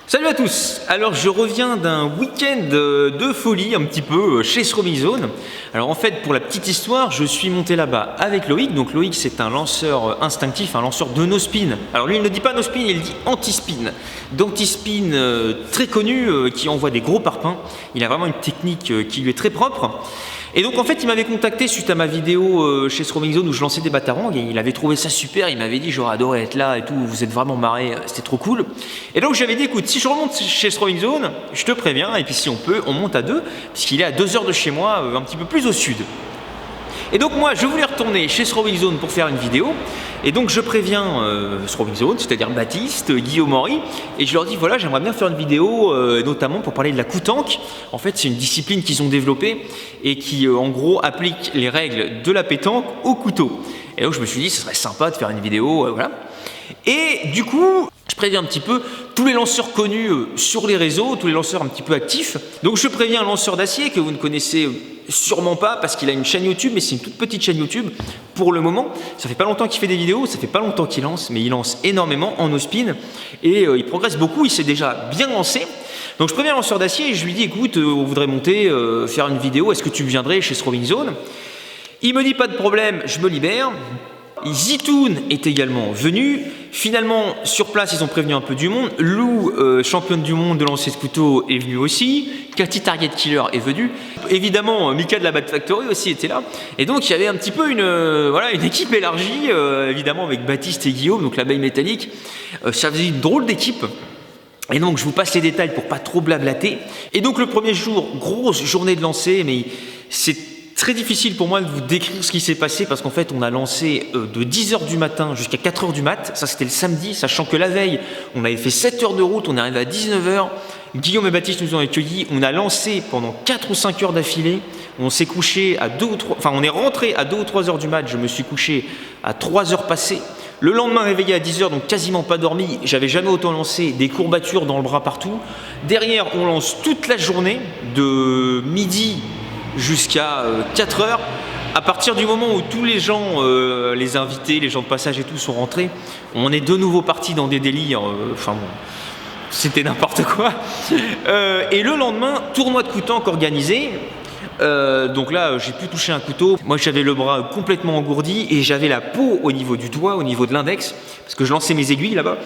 Salut à tous. Alors je reviens d'un week-end de folie un petit peu chez Throwing Zone. Alors en fait pour la petite histoire, je suis monté là-bas avec Loïc. Donc Loïc c'est un lanceur instinctif, un lanceur de no spin. Alors lui il ne dit pas no spin, il dit anti-spin. D'anti-spin très connu qui envoie des gros parpaings. Il a vraiment une technique qui lui est très propre. Et donc en fait il m'avait contacté suite à ma vidéo chez Throwing Zone où je lançais des batarangs et il avait trouvé ça super, il m'avait dit j'aurais adoré être là et tout, vous êtes vraiment marré, c'était trop cool. Et donc j'avais dit écoute, si je remonte chez Throwing Zone, je te préviens et puis si on peut, on monte à 2 puisqu'il est à 2 heures de chez moi, un petit peu plus au sud. Et donc moi je voulais retourner chez Throwing Zone pour faire une vidéo et donc je préviens Throwing Zone, c'est-à-dire Baptiste, Guillaume Henry et je leur dis voilà j'aimerais bien faire une vidéo notamment pour parler de la coutanque. En fait c'est une discipline qu'ils ont développée et qui en gros applique les règles de la pétanque au couteau. Et donc je me suis dit ce serait sympa de faire une vidéo, voilà. Et du coup je préviens un petit peu tous les lanceurs connus sur les réseaux, tous les lanceurs un petit peu actifs. Donc je préviens un lanceur d'acier que vous ne connaissez sûrement pas parce qu'il a une chaîne YouTube, mais c'est une toute petite chaîne YouTube pour le moment. Ça fait pas longtemps qu'il fait des vidéos, ça fait pas longtemps qu'il lance, mais il lance énormément en no spin et il progresse beaucoup, il s'est déjà bien lancé. Donc je préviens un lanceur d'acier et je lui dis écoute, on voudrait monter, faire une vidéo, est-ce que tu viendrais chez Throwing Zone? Il me dit pas de problème, je me libère. Zitoun est également venu. Finalement, sur place, ils ont prévenu un peu du monde. Lou, championne du monde de lancer de couteau, est venue aussi. Cathy Target Killer est venue. Évidemment, Mika de la Bat Factory aussi était là. Et donc, il y avait un petit peu une équipe élargie, évidemment, avec Baptiste et Guillaume, donc l'abeille métallique. Ça faisait une drôle d'équipe. Et donc, je vous passe les détails pour pas trop blablater. Et donc, le premier jour, grosse journée de lancer, mais c'est très difficile pour moi de vous décrire ce qui s'est passé parce qu'en fait on a lancé de 10h du matin jusqu'à 4h du mat, ça c'était le samedi, sachant que la veille on avait fait 7 heures de route, on est arrivé à 19h, Guillaume et Baptiste nous ont accueillis, on a lancé pendant 4 ou 5 heures d'affilée, on s'est couché à 2 ou 3, enfin on est rentré à 2 ou 3 heures du mat, je me suis couché à 3 heures passées. Le lendemain réveillé à 10h, donc quasiment pas dormi, j'avais jamais autant lancé, des courbatures dans le bras partout. Derrière on lance toute la journée, de midi jusqu'à 4 heures. À partir du moment où tous les gens, les invités, les gens de passage et tout sont rentrés, on est de nouveau partis dans des délires, enfin bon, c'était n'importe quoi. Et le lendemain, tournoi de coutanque organisé. Donc là, j'ai pu toucher un couteau. Moi, j'avais le bras complètement engourdi et j'avais la peau au niveau du doigt, au niveau de l'index, parce que je lançais mes aiguilles là-bas.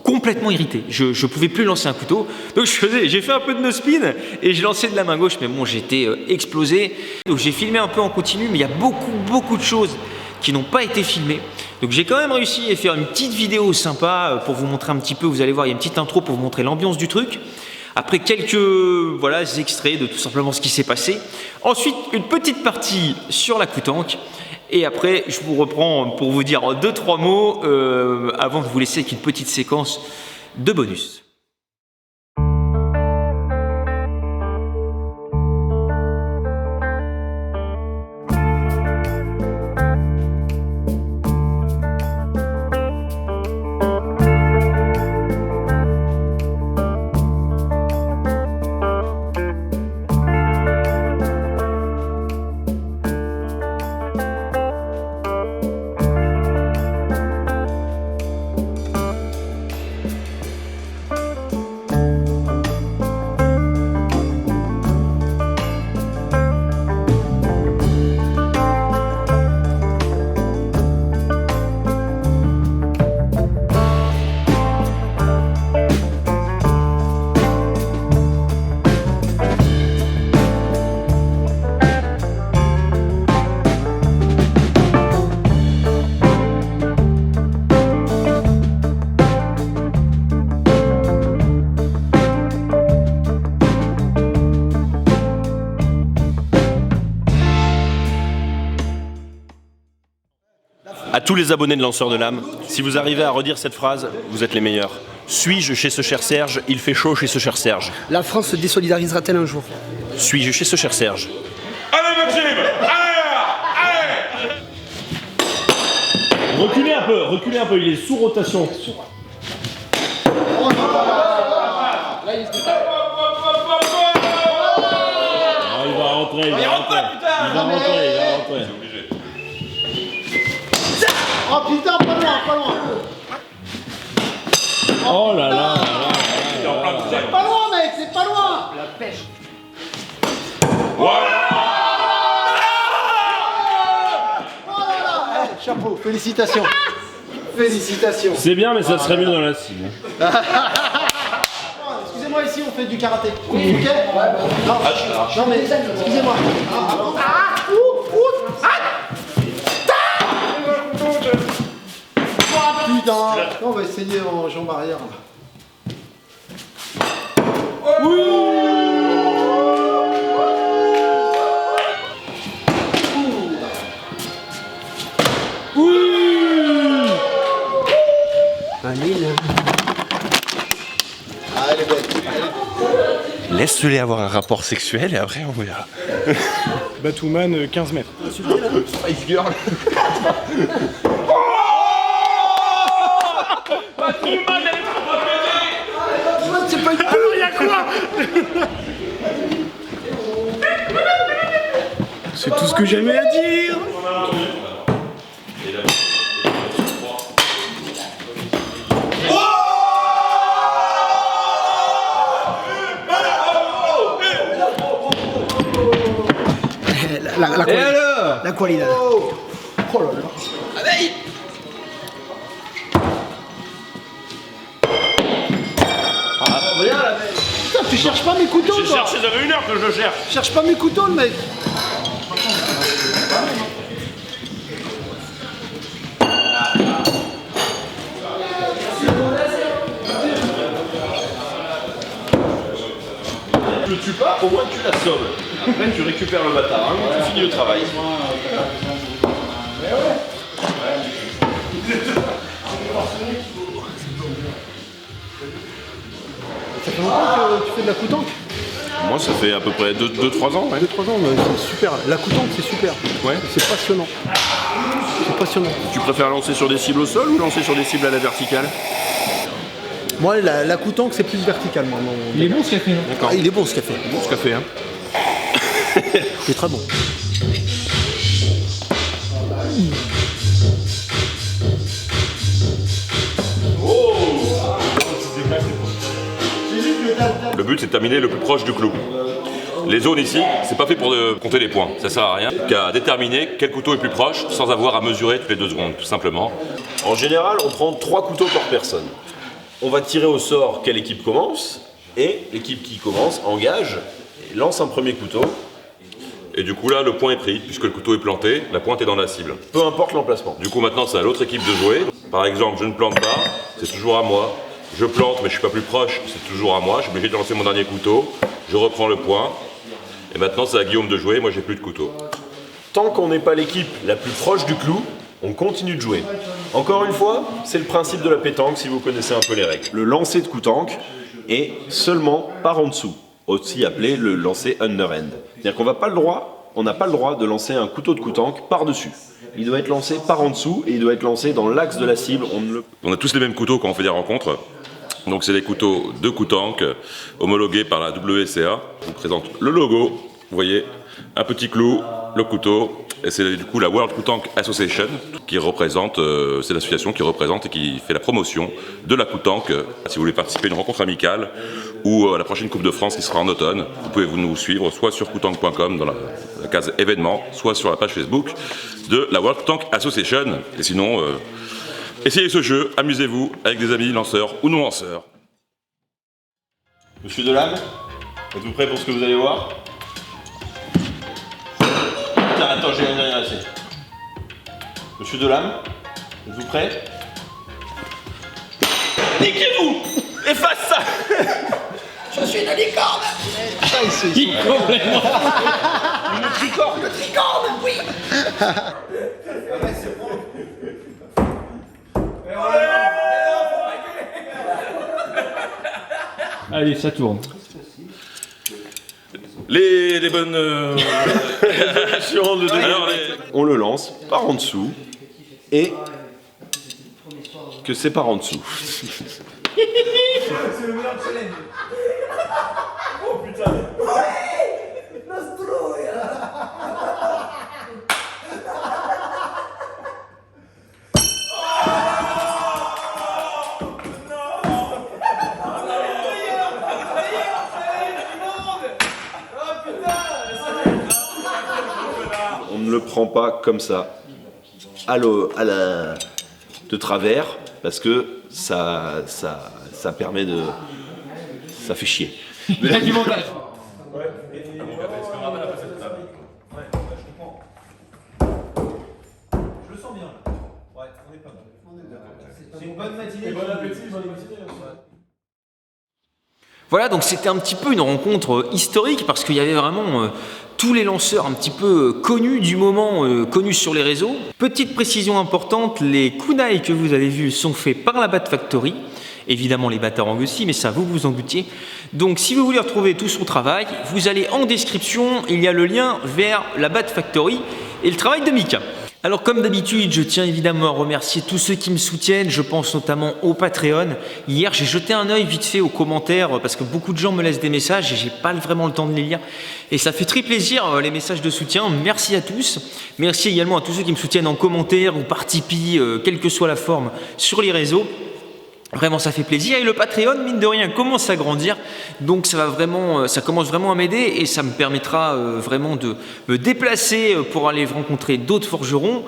Complètement irrité, je pouvais plus lancer un couteau, donc j'ai fait un peu de no spin et j'ai lancé de la main gauche, mais bon j'étais explosé, donc j'ai filmé un peu en continu, mais il y a beaucoup de choses qui n'ont pas été filmées, donc j'ai quand même réussi à faire une petite vidéo sympa pour vous montrer un petit peu, vous allez voir il y a une petite intro pour vous montrer l'ambiance du truc. Après quelques extraits de tout simplement ce qui s'est passé, ensuite une petite partie sur la coutanque. Et après, je vous reprends pour vous dire 2-3 mots avant de vous laisser avec une petite séquence de bonus. À tous les abonnés de Lanceurs de l'âme, si vous arrivez à redire cette phrase, vous êtes les meilleurs. Suis-je chez ce cher Serge? Il fait chaud chez ce cher Serge. La France se désolidarisera-t-elle un jour? Suis-je chez ce cher Serge? Allez Maxime! Allez! Reculez un peu, il est sous rotation. Il va rentrer. Oh putain, pas loin. Oh là là. félicitations. Félicitations. C'est bien, mais ça serait mieux dans la cible. Excusez-moi, ici on fait du karaté. Ok. Non mais excusez-moi. Putain. On va essayer en jambe arrière. Elle est belle. Laisse-les avoir un rapport sexuel et après on verra. Batwoman 15 mètres. Spice Girl. C'est pas une Alors il y a quoi? C'est tout ce que j'avais à dire. La qualité. Oh là là. Putain, tu cherches pas mes couteaux, J'ai toi. cherché, ça fait 1 heure que je le cherche. Cherche pas mes couteaux, le mec. Tu le tues pas, au moins tu l'assommes. Après tu récupères le bâtard, hein, tu finis le travail. Ça fait longtemps que tu fais de la coutanque? Moi ça fait à peu près 2-3 ans. Ouais. 2-3 ans, mais c'est super. La coutanque, c'est super. Ouais. C'est passionnant. C'est passionnant. Tu préfères lancer sur des cibles au sol ou lancer sur des cibles à la verticale? Moi, la coutanque, c'est plus vertical. Moi, Il est bon ce café, non? D'accord. il est bon ce café. Bon ce café, hein. Il est très bon. Le but c'est de terminer le plus proche du clou. Les zones ici, c'est pas fait pour compter les points, ça sert à rien qu'à déterminer quel couteau est plus proche sans avoir à mesurer toutes les 2 secondes, tout simplement. En général, on prend 3 couteaux par personne. On va tirer au sort quelle équipe commence, et l'équipe qui commence engage, et lance un premier couteau. Et du coup là, le point est pris, puisque le couteau est planté, la pointe est dans la cible. Peu importe l'emplacement. Du coup maintenant c'est à l'autre équipe de jouer. Par exemple, je ne plante pas, c'est toujours à moi. Je plante mais je suis pas plus proche, c'est toujours à moi. Je suis obligé de lancer mon dernier couteau, je reprends le point. Et maintenant c'est à Guillaume de jouer, moi j'ai plus de couteau. Tant qu'on n'est pas l'équipe la plus proche du clou, on continue de jouer. Encore une fois, c'est le principe de la pétanque si vous connaissez un peu les règles. Le lancer de coutanque est seulement par en dessous, aussi appelé le lancer underhand. C'est-à-dire qu'on n'a pas le droit de lancer un couteau de coutanque par-dessus. Il doit être lancé par en dessous et il doit être lancé dans l'axe de la cible. On a tous les mêmes couteaux quand on fait des rencontres. Donc c'est des couteaux de coutanque homologués par la WCA. Je vous présente le logo, vous voyez, un petit clou, le couteau, et c'est du coup la World Coutank Association qui représente, c'est l'association qui représente et qui fait la promotion de la coutanque. Si vous voulez participer à une rencontre amicale ou à la prochaine Coupe de France qui sera en automne, vous pouvez nous suivre soit sur coutank.com dans la case événements, soit sur la page Facebook de la World Coutank Association. Et sinon, essayez ce jeu, amusez-vous avec des amis lanceurs ou non lanceurs. Monsieur Delame, êtes-vous prêt pour ce que vous allez voir? Putain, attends, j'ai rien laissé. Monsieur Delame, êtes-vous prêt? Niquez-vous! Efface ça! Je suis une licorne. Complètement. Une tricorne! Licorne, oui. Allez, ça tourne. Les bonnes... Alors, on le lance par en dessous et que c'est par en dessous. On ne le prend pas comme ça. de travers parce que ça permet de... ça fait chier. Il y a du montage. Je le sens bien. Ouais, on est pas mal. C'est une bonne matinée. Bon appétit, bonne matinée. Voilà, donc c'était un petit peu une rencontre historique parce qu'il y avait vraiment tous les lanceurs un petit peu connus du moment, connus sur les réseaux. Petite précision importante, les kunai que vous avez vus sont faits par la Bat Factory. Évidemment les Batarang aussi, mais ça vous vous en doutiez. Donc si vous voulez retrouver tout son travail, vous allez en description, il y a le lien vers la Bat Factory et le travail de Mika. Alors comme d'habitude, je tiens évidemment à remercier tous ceux qui me soutiennent, je pense notamment au Patreon. Hier, j'ai jeté un œil vite fait aux commentaires parce que beaucoup de gens me laissent des messages et j'ai pas vraiment le temps de les lire. Et ça fait très plaisir les messages de soutien, merci à tous. Merci également à tous ceux qui me soutiennent en commentaire ou par Tipeee, quelle que soit la forme, sur les réseaux. Vraiment, ça fait plaisir. Et le Patreon, mine de rien, commence à grandir. Donc, ça commence vraiment à m'aider et ça me permettra vraiment de me déplacer pour aller rencontrer d'autres forgerons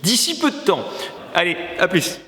d'ici peu de temps. Allez, à plus.